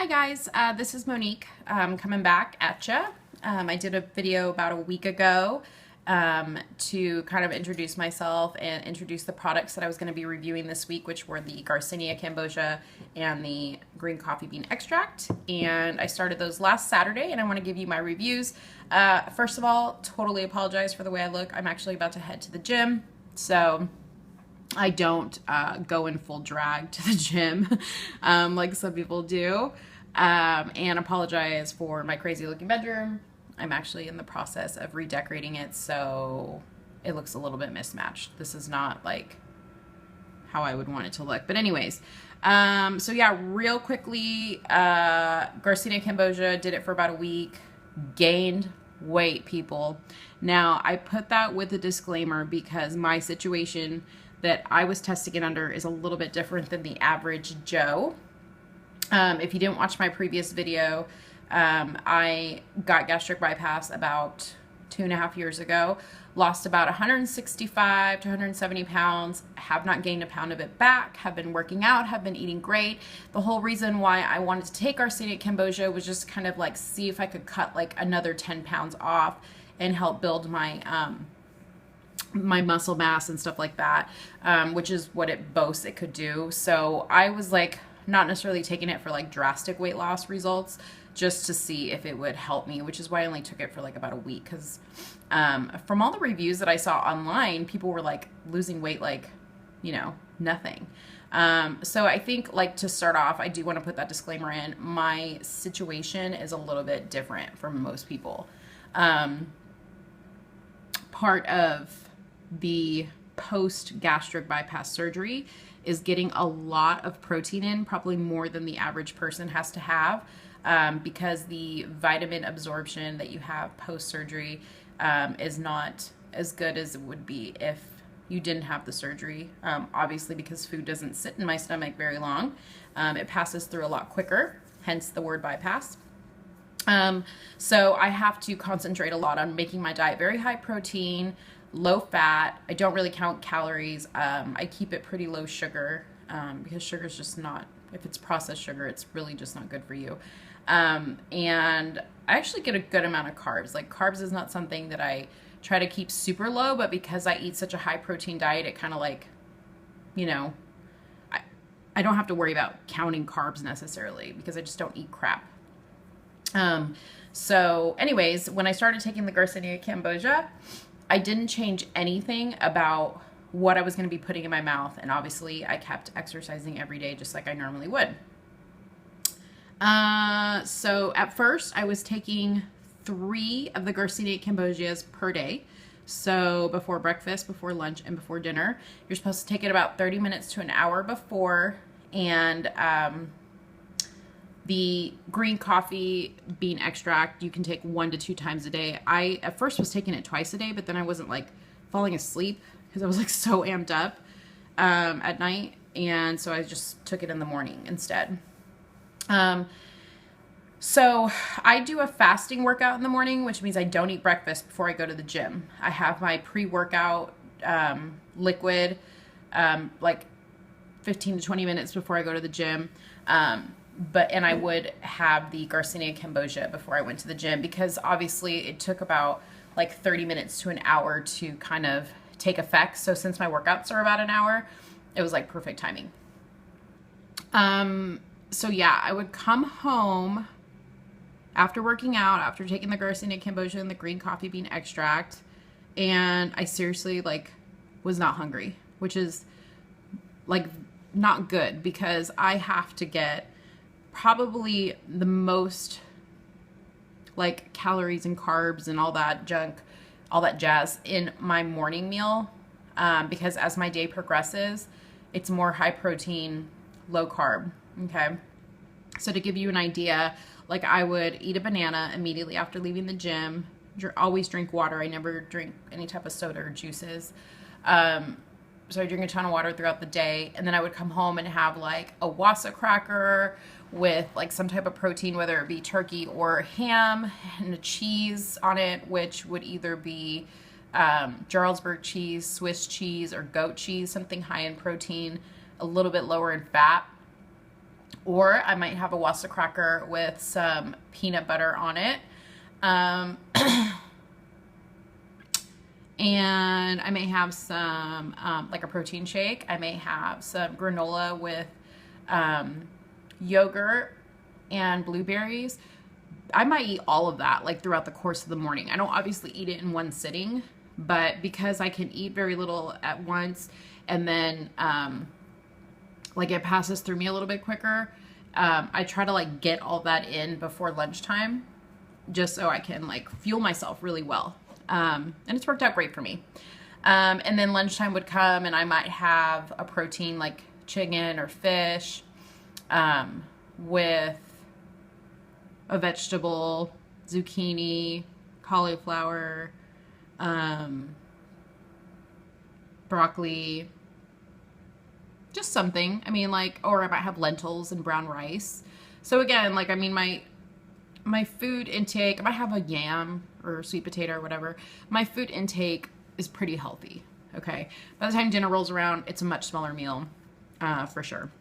Hi guys, this is Monique coming back at ya. I did a video about a week ago to kind of introduce myself and introduce the products that I was going to be reviewing this week, which were the Garcinia Cambogia and the green coffee bean extract. And I started those last Saturday, and I want to give you my reviews. First of all, totally apologize for the way I look. I'm actually about to head to the gym, so I don't go in full drag to the gym like some people do, and apologize for my crazy looking bedroom. I'm actually in the process of redecorating it, so it looks a little bit mismatched. This is not like how I would want it to look. But anyways, so yeah, real quickly, Garcinia Cambogia, did it for about a week, gained weight, people. Now, I put that with a disclaimer because my situation that I was testing it under is a little bit different than the average Joe. If you didn't watch my previous video, I got gastric bypass about 2.5 years ago, lost about 165 to 170 pounds, have not gained a pound of it back, have been working out, have been eating great. The whole reason why I wanted to take Garcinia Cambogia was just kind of like see if I could cut like another 10 pounds off and help build my my muscle mass and stuff like that, which is what it boasts it could do. So I was like not necessarily taking it for like drastic weight loss results, just to see if it would help me, which is why I only took it for like about a week, because from all the reviews that I saw online, people were like losing weight like, you know, nothing. So I think, like, to start off, I do want to put that disclaimer in. My situation is a little bit different from most people. Part of the post-gastric bypass surgery is getting a lot of protein in, probably more than the average person has to have, because the vitamin absorption that you have post-surgery is not as good as it would be if you didn't have the surgery. Obviously, because food doesn't sit in my stomach very long, it passes through a lot quicker, hence the word bypass. So I have to concentrate a lot on making my diet very high protein, low fat. I don't really count calories. I keep it pretty low sugar, because sugar is just not, if it's processed sugar, it's really just not good for you. And I actually get a good amount of carbs. Like, carbs is not something that I try to keep super low, but because I eat such a high protein diet, it kind of like, you know, I don't have to worry about counting carbs necessarily because I just don't eat crap. So anyways, when I started taking the Garcinia Cambogia, I didn't change anything about what I was going to be putting in my mouth. And obviously I kept exercising every day just like I normally would. So at first I was taking 3 of the Garcinia Cambogias per day. So before breakfast, before lunch, and before dinner. You're supposed to take it about 30 minutes to an hour before. And the green coffee bean extract, you can take 1 to 2 times a day. I at first was taking it twice a day, but then I wasn't like falling asleep because I was like so amped up at night. And so I just took it in the morning instead. So I do a fasting workout in the morning, which means I don't eat breakfast before I go to the gym. I have my pre-workout liquid like 15 to 20 minutes before I go to the gym. And I would have the Garcinia Cambogia before I went to the gym, because obviously it took about like 30 minutes to an hour to kind of take effect. So since my workouts are about an hour, it was like perfect timing. So yeah, I would come home after working out, after taking the Garcinia Cambogia and the green coffee bean extract, and I seriously like was not hungry, which is like not good, because I have to get probably the most like calories and carbs and all that junk, all that jazz in my morning meal, because as my day progresses, it's more high protein, low carb. Okay. So to give you an idea, like I would eat a banana immediately after leaving the gym, always drink water. I never drink any type of soda or juices. So I drink a ton of water throughout the day, and then I would come home and have like a wasa cracker with like some type of protein, whether it be turkey or ham, and a cheese on it, which would either be Jarlsberg cheese, Swiss cheese, or goat cheese, something high in protein, a little bit lower in fat. or I might have a Wassa cracker with some peanut butter on it. And I may have some, like a protein shake. I may have some granola with yogurt and blueberries. I might eat all of that like throughout the course of the morning. I don't obviously eat it in one sitting, but because I can eat very little at once and then like it passes through me a little bit quicker, I try to like get all that in before lunchtime just so I can like fuel myself really well. And it's worked out great for me. And then lunchtime would come and I might have a protein like chicken or fish with a vegetable, zucchini, cauliflower, broccoli, just something. I mean, like, or I might have lentils and brown rice. So again, like, I mean, my food intake, I might have a yam or sweet potato or whatever. My food intake is pretty healthy, okay? By the time dinner rolls around, it's a much smaller meal, for sure.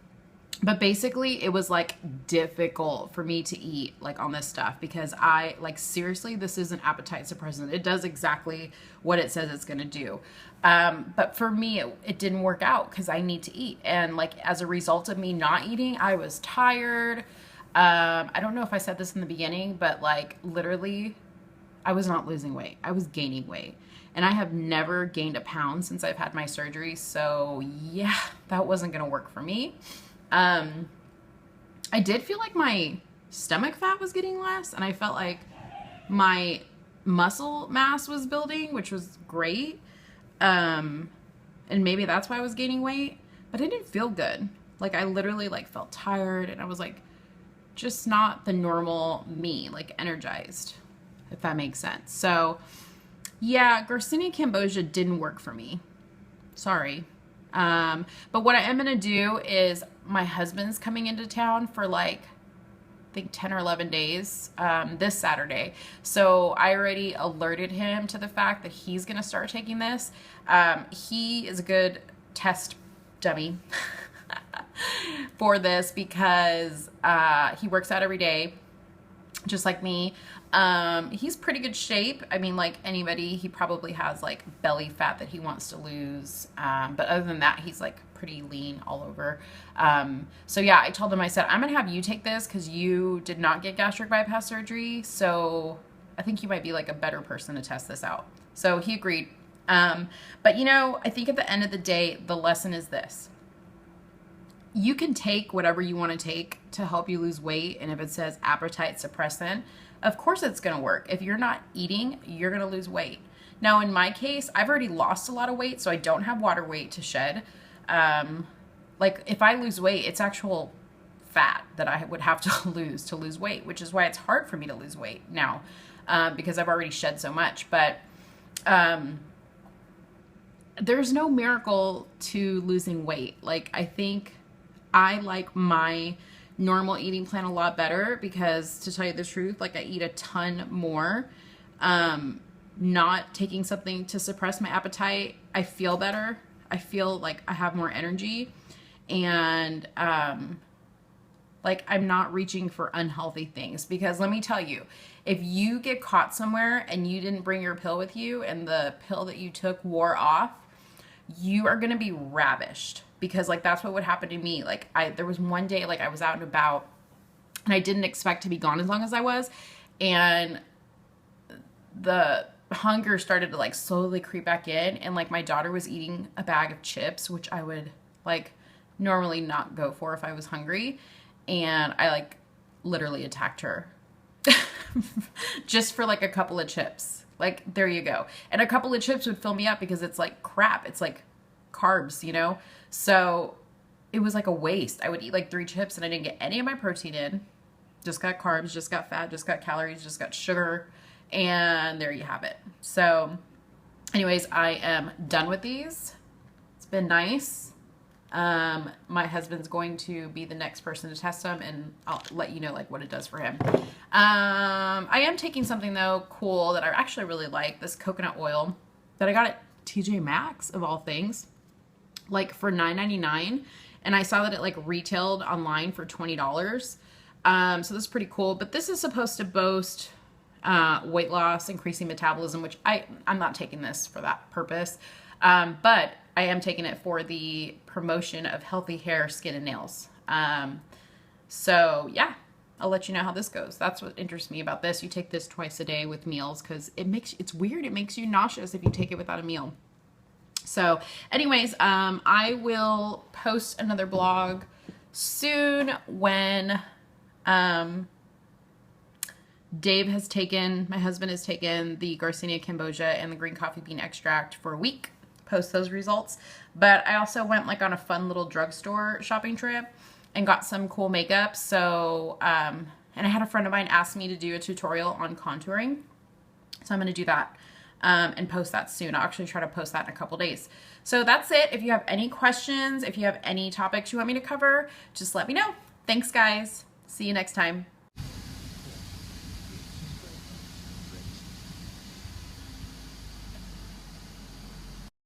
But basically, it was like difficult for me to eat like on this stuff because I like seriously, this is an appetite suppressant. It does exactly what it says it's gonna do. But for me, it didn't work out because I need to eat. And like as a result of me not eating, I was tired. I don't know if I said this in the beginning, but like literally, I was not losing weight. I was gaining weight. And I have never gained a pound since I've had my surgery. So yeah, that wasn't gonna work for me. I did feel like my stomach fat was getting less and I felt like my muscle mass was building, which was great. And maybe that's why I was gaining weight, but I didn't feel good. Like I literally like felt tired and I was like, just not the normal me, like energized, if that makes sense. So yeah, Garcinia Cambogia didn't work for me. Sorry. But what I am going to do is my husband's coming into town for like, I think 10 or 11 days, this Saturday. So I already alerted him to the fact that he's going to start taking this. He is a good test dummy for this because, he works out every day, just like me. He's pretty good shape. I mean, like anybody, he probably has like belly fat that he wants to lose. But other than that, he's like pretty lean all over. So yeah, I told him, I said, I'm gonna have you take this because you did not get gastric bypass surgery. So I think you might be like a better person to test this out. So he agreed. But you know, I think at the end of the day, the lesson is this. You can take whatever you want to take to help you lose weight. And if it says appetite suppressant, of course it's going to work. If you're not eating, you're going to lose weight. Now, in my case, I've already lost a lot of weight, so I don't have water weight to shed. Like if I lose weight, it's actual fat that I would have to lose weight, which is why it's hard for me to lose weight now, because I've already shed so much. But there's no miracle to losing weight. Like I think I like my normal eating plan a lot better because, to tell you the truth, like I eat a ton more. Not taking something to suppress my appetite, I feel better. I feel like I have more energy, and like I'm not reaching for unhealthy things. Because let me tell you, if you get caught somewhere and you didn't bring your pill with you and the pill that you took wore off, you are going to be ravished. Because like that's what would happen to me. Like there was one day like I was out and about and I didn't expect to be gone as long as I was, and the hunger started to like slowly creep back in, and like my daughter was eating a bag of chips, which I would like normally not go for if I was hungry, and I like literally attacked her just for like a couple of chips. Like there you go. And a couple of chips would fill me up because it's like crap. It's like carbs, you know? So it was like a waste. I would eat like 3 chips and I didn't get any of my protein in. Just got carbs, just got fat, just got calories, just got sugar. And there you have it. So anyways, I am done with these. It's been nice. My husband's going to be the next person to test them, and I'll let you know like what it does for him. I am taking something though cool that I actually really like, this coconut oil that I got at TJ Maxx of all things, like for $9.99, and I saw that it like retailed online for $20. So this is pretty cool, but this is supposed to boast weight loss, increasing metabolism, which I'm not taking this for that purpose, but I am taking it for the promotion of healthy hair, skin, and nails. So yeah, I'll let you know how this goes. That's what interests me about this. You take this twice a day with meals because it's weird. It makes you nauseous if you take it without a meal. So anyways, I will post another blog soon when Dave has taken, my husband has taken the Garcinia Cambogia and the green coffee bean extract for a week. Post those results. But I also went like on a fun little drugstore shopping trip and got some cool makeup. So, and I had a friend of mine ask me to do a tutorial on contouring. So I'm going to do that and post that soon. I'll actually try to post that in a couple days. So that's it. If you have any questions, if you have any topics you want me to cover, just let me know. Thanks, guys. See you next time.